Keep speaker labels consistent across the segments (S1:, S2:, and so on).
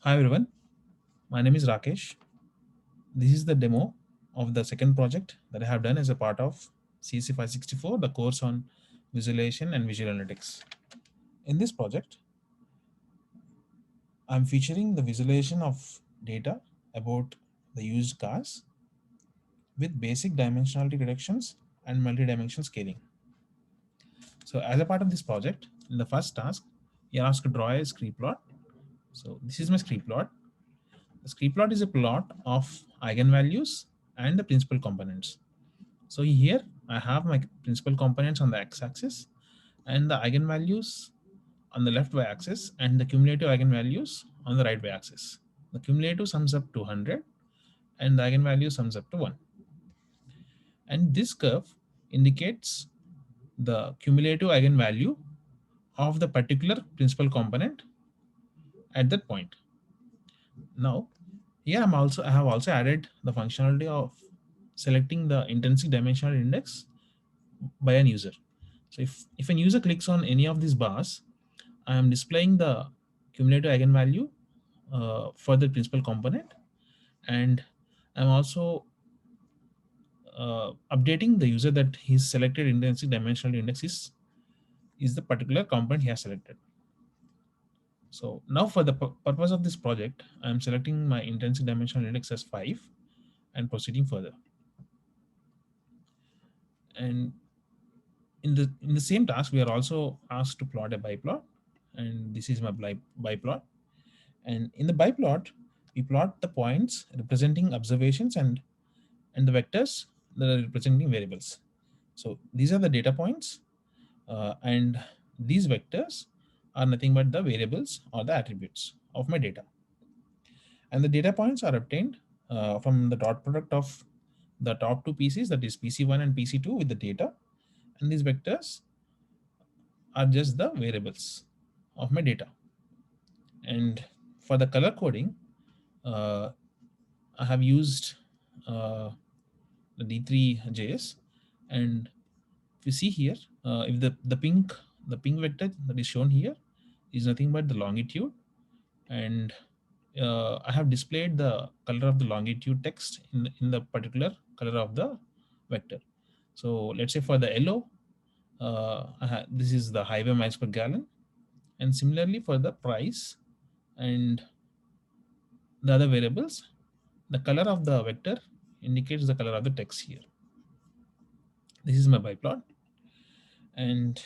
S1: Hi everyone, my name is Rakesh. This is the demo of the second project that I have done as a part of CC 564, the course on visualization and visual analytics. In this project, I'm featuring the visualization of data about the used cars with basic dimensionality reductions and multi-dimensional scaling. So as a part of this project, in the first task, you're asked to draw a scree plot. So this is my scree plot. The scree plot is a plot of eigenvalues and the principal components. So here I have my principal components on the x-axis and the eigenvalues on the left y-axis and the cumulative eigenvalues on the right y-axis. The cumulative sums up to 100 and the eigenvalue sums up to 1. And this curve indicates the cumulative eigenvalue of the particular principal component at that point. Now, here I have also added the functionality of selecting the intrinsic dimensional index by an user. So if an user clicks on any of these bars, I am displaying the cumulative eigenvalue for the principal component, and I'm also updating the user that his selected intrinsic dimensional index is the particular component he has selected. So now for the purpose of this project, I'm selecting my intrinsic dimensional index as 5 and proceeding further. And in the same task, we are also asked to plot a biplot, and this is my biplot. And in the biplot, we plot the points representing observations and the vectors that are representing variables. So these are the data points, and these vectors are nothing but the variables or the attributes of my data. And the data points are obtained from the dot product of the top two PCs, that is PC1 and PC2 with the data. And these vectors are just the variables of my data. And for the color coding, uh, I have used uh, the D3JS, and if you see here, if the pink vector that is shown here is nothing but the longitude, and I have displayed the color of the longitude text in the particular color of the vector. So let's say for the yellow, this is the highway miles per gallon, and similarly for the price and the other variables, the color of the vector indicates the color of the text here. This is my biplot, and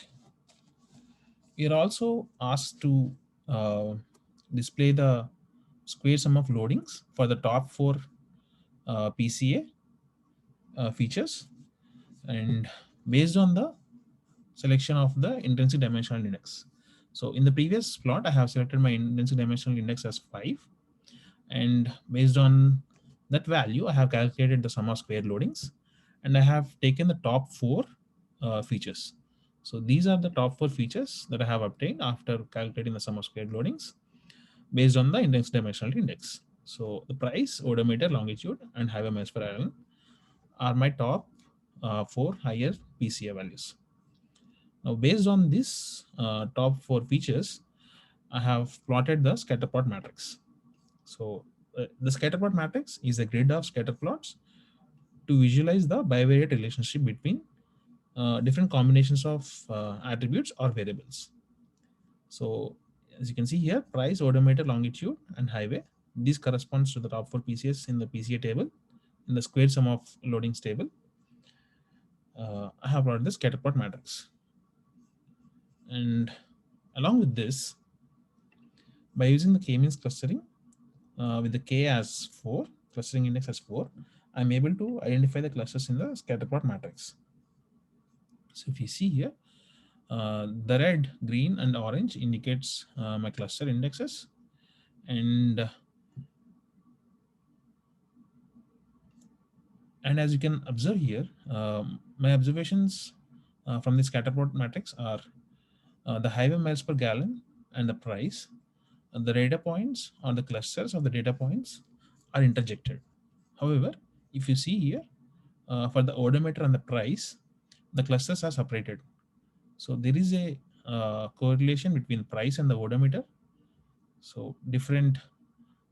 S1: we are also asked to uh, display the square sum of loadings for the top four PCA features, and based on the selection of the intrinsic dimensional index. So in the previous plot, I have selected my intrinsic dimensional index as 5, and based on that value, I have calculated the sum of square loadings, and I have taken the top four features. So these are the top four features that I have obtained after calculating the sum of square loadings based on the index dimensional index. So the price, odometer, longitude, and highway miles per gallon are my top four higher PCA values. Now, based on this top four features, I have plotted the scatter plot matrix. So the scatter plot matrix is a grid of scatter plots to visualize the bivariate relationship between different combinations of attributes or variables. So as you can see here, price, odometer, longitude, and highway. This corresponds to the top four PCS in the PCA table, in the square sum of loadings table. I have plotted the scatter plot matrix. And along with this, by using the k-means clustering with the k as 4, clustering index as 4, I'm able to identify the clusters in the scatter plot matrix. So if you see here, the red, green, and orange indicates my cluster indexes, and as you can observe here, my observations from the scatter plot matrix are the highway miles per gallon and the price. The data points or the clusters of the data points are interjected. However, if you see here, for the odometer and the price, the clusters are separated. So there is a correlation between price and the odometer. So different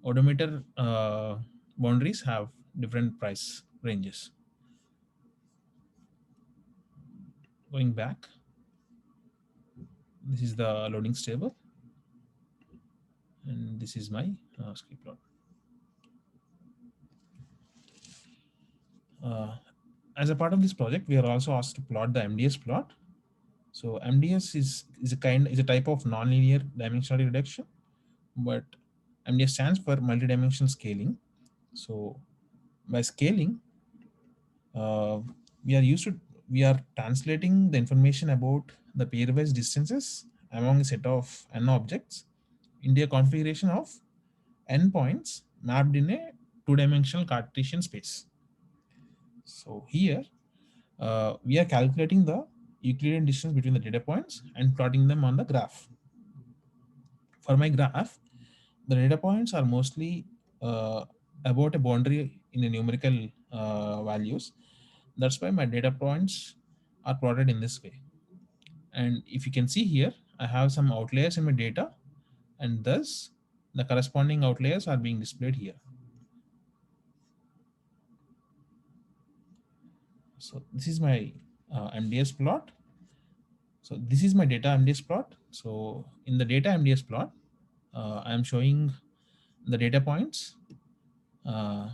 S1: odometer boundaries have different price ranges. Going back, this is the loading stable, and this is my script plot. Uh, as a part of this project, we are also asked to plot the MDS plot. So MDS is a type of nonlinear dimensionality reduction, but MDS stands for multidimensional scaling. So by scaling, uh, we are used to we are translating the information about the pairwise distances among a set of n objects into a configuration of n points mapped in a two-dimensional Cartesian space. So here we are calculating the Euclidean distance between the data points and plotting them on the graph. For my graph, the data points are mostly about a boundary in a numerical values. That's why my data points are plotted in this way. And if you can see here, I have some outliers in my data, and thus the corresponding outliers are being displayed here. So this is my MDS plot. So this is my data MDS plot. So in the data MDS plot, I am showing the data points uh,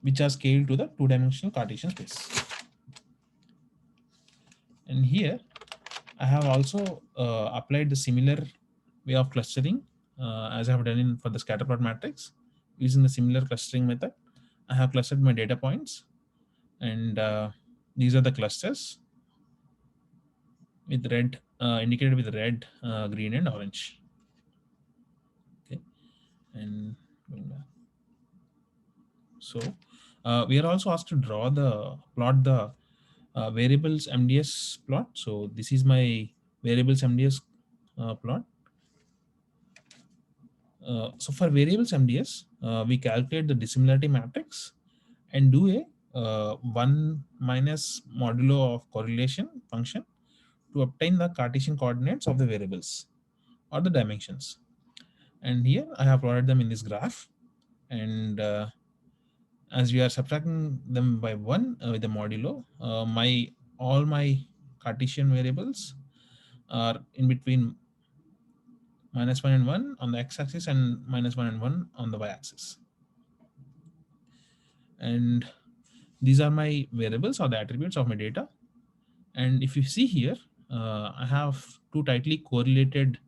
S1: which are scaled to the two-dimensional Cartesian space. And here I have also applied the similar way of clustering as I have done for the scatter plot matrix. Using the similar clustering method, I have clustered my data points, and these are the clusters with red indicated with red, green, and orange. Okay, and so we are also asked to draw the plot the variables MDS plot. So this is my variables MDS plot. So for variables MDS, we calculate the dissimilarity matrix and do a 1 minus modulo of correlation function to obtain the Cartesian coordinates of the variables or the dimensions. And here I have plotted them in this graph. And as we are subtracting them by 1 with the modulo, my all my Cartesian variables are in between -1 and 1 on the x-axis and -1 and 1 on the y-axis. And these are my variables or the attributes of my data. And if you see here, I have two tightly correlated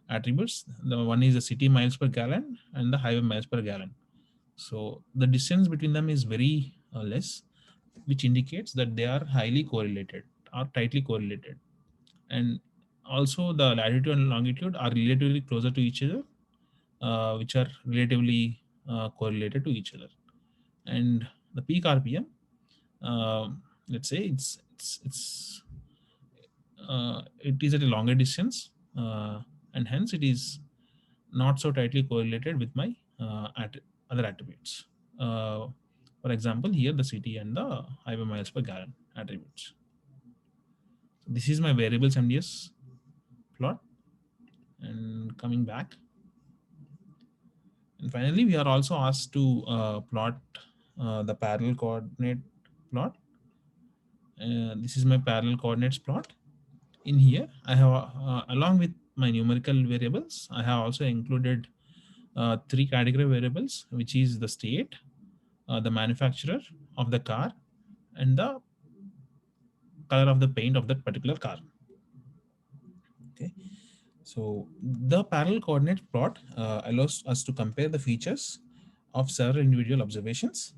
S1: attributes. The one is the city miles per gallon and the highway miles per gallon. So the distance between them is very less, which indicates that they are highly correlated or tightly correlated. And also the latitude and longitude are relatively closer to each other, which are relatively correlated to each other. And the peak RPM, let's say it is at a longer distance, and hence it is not so tightly correlated with my other attributes. For example, here the city and the highway miles per gallon attributes. This is my variables MDS plot. And coming back, and finally, we are also asked to plot the parallel coordinate plot. This is my parallel coordinates plot. In here, I have, along with my numerical variables, I have also included three category variables, which is the state, the manufacturer of the car, and the color of the paint of that particular car. Okay. So the parallel coordinate plot allows us to compare the features of several individual observations.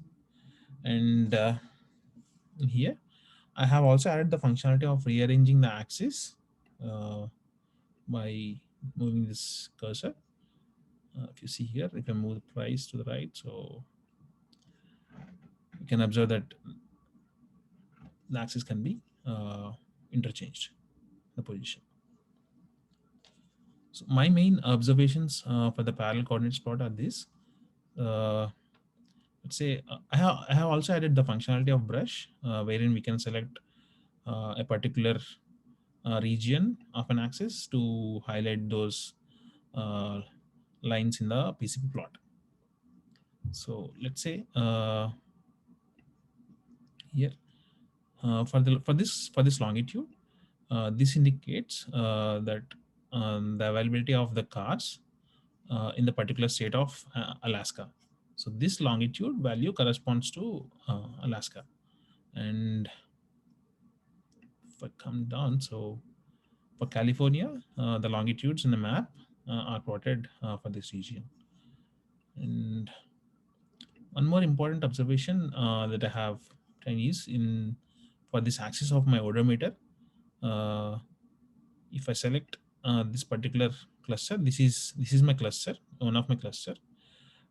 S1: And here, I have also added the functionality of rearranging the axis uh, by moving this cursor. If you see here, if I move the price to the right, so you can observe that the axis can be interchanged, the position. So my main observations for the parallel coordinates plot are this. Uh, let's say I have also added the functionality of brush, wherein we can select a particular region of an axis to highlight those uh, lines in the PCP plot. So let's say here for this longitude, this indicates that the availability of the cars in the particular state of Alaska. So this longitude value corresponds to Alaska. And if I come down, so for California, the longitudes in the map are plotted for this region. And one more important observation that I have done is in for this axis of my odometer. Uh, if I select this particular cluster, this is my cluster, one of my cluster,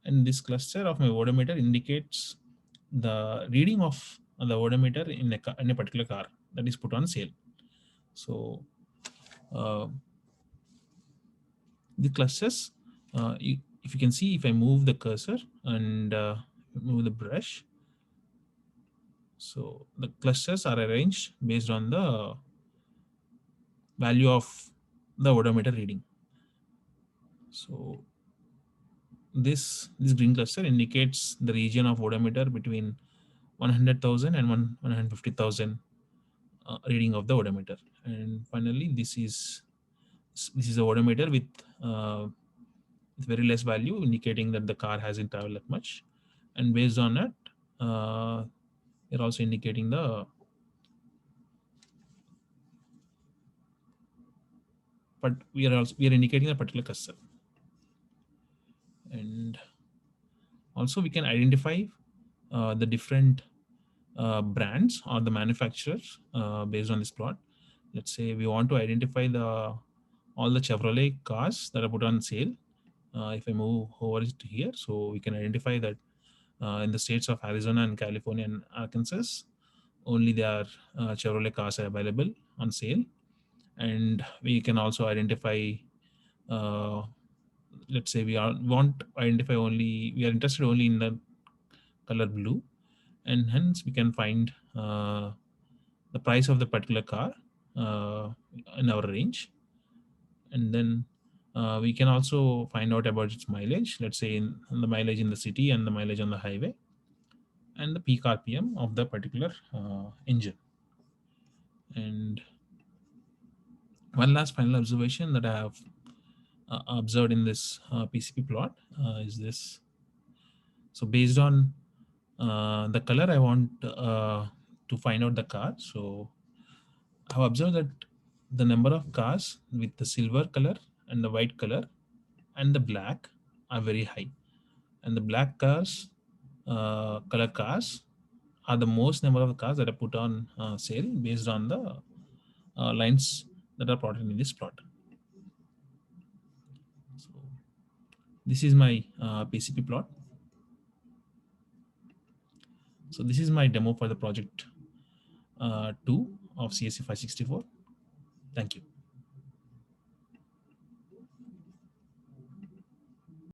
S1: and this cluster of my odometer indicates the reading of the odometer in a particular car that is put on sale. So uh, the clusters, if you can see, if I move the cursor and move the brush, so the clusters are arranged based on the value of the odometer reading. So this green cluster indicates the region of odometer between 100,000 and 150,000 reading of the odometer. And finally, this is a odometer with very less value, indicating that the car hasn't traveled that much. And based on it, we're also indicating but we are indicating a particular cluster. And also we can identify the different brands or the manufacturers based on this plot. Let's say we want to identify all the Chevrolet cars that are put on sale. If I move over to here, so we can identify that in the states of Arizona and California and Arkansas, only their Chevrolet cars are available on sale. And we can also identify, uh, let's say we are interested only in the color blue, and hence we can find the price of the particular car uh, in our range. And then we can also find out about its mileage, let's say in the mileage in the city and the mileage on the highway, and the peak RPM of the particular engine. And one last final observation that I have observed in this PCP plot is this. So based on the color, I want to find out the car. So I've observed that the number of cars with the silver color and the white color and the black are very high. And the black cars, color cars, are the most number of cars that are put on sale based on the lines that are plotted in this plot. So this is my PCP plot. So this is my demo for the project 2 of CSC 564. Thank you.